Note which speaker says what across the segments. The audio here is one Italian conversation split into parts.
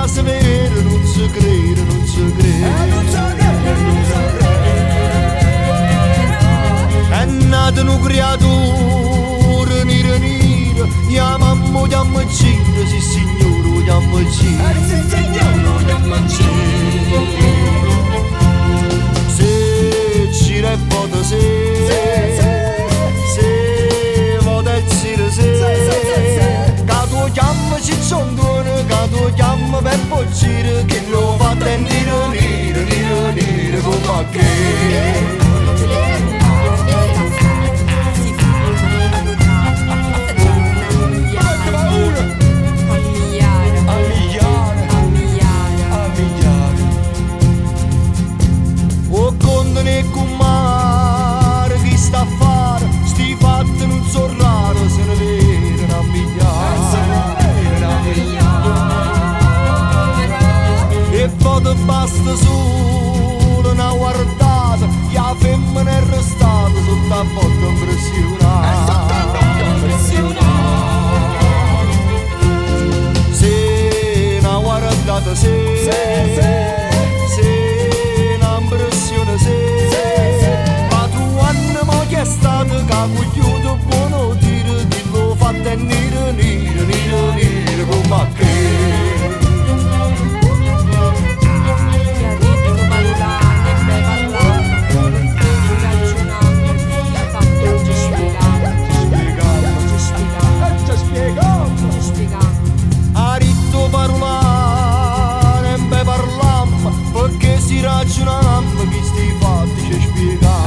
Speaker 1: da se vedere, non si crede, non si crede.
Speaker 2: Non so
Speaker 1: È nato un creatore nero nero, la mamma chiama Ciro, sì signore chiama Ciro.
Speaker 2: sì signore, chiama Ciro.
Speaker 1: Se Ciro è foto se vota e Ciro se, che tu chiama Cicciontone, che tu chiama Peppo Ciro, che lo fa te nero nero, nero nero come a che. E con mare chi sta a fare, sti fatti non so raro, se ne vedono a migliaia. E poi ti basta solo una guardata, la femmina è restata sotto a porta impressionata. Se una guardata se è stato capugliuto buono tiro, dillo fatto è nero, nero, nero, nero come a che. Ha ritto parlare e me parlammo, perché si ragionammo che sti fatti ci spiegamo.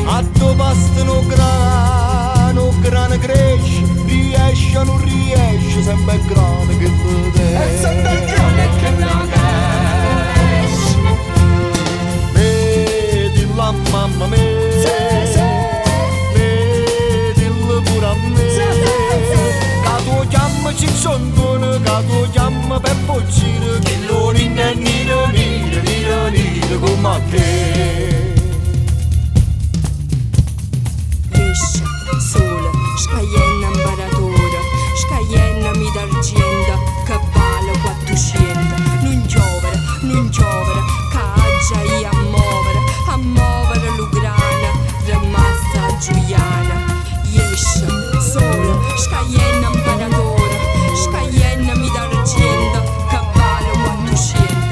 Speaker 1: A tu basta no grano cresce, riesce o non riesce, sempre è grano che vede.
Speaker 2: È sempre grano che non esce.
Speaker 1: Vedi la mamma mia, vedilo pure a me. Che tu chiama Cicciontone, che tu chiama Peppo Ciro, che lo ninna nero, nero, nero, nero come a che.
Speaker 3: Liscia, sole, scaglienna imbaratore, scaglienna mi d'argento, cavallo 400. Non giovere, caggia io a muovere l'ugrana, rimasta Giuliana. Liscia, sole, scaglienna imbaratore, scaglienna mi d'argento, cavallo 400.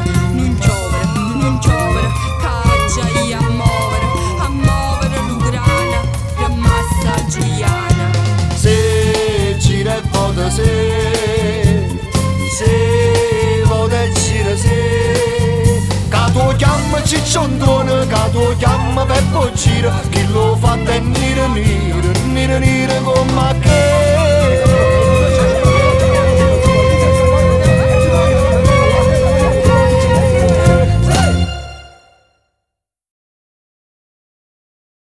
Speaker 3: Non giovere, caggia io a muovere l'ugrana, rimasta Giuliana.
Speaker 1: Se gira e vota se vota e gira se, che tu chiama Cicciontone, che tu chiama Peppo Ciro, chi lo fa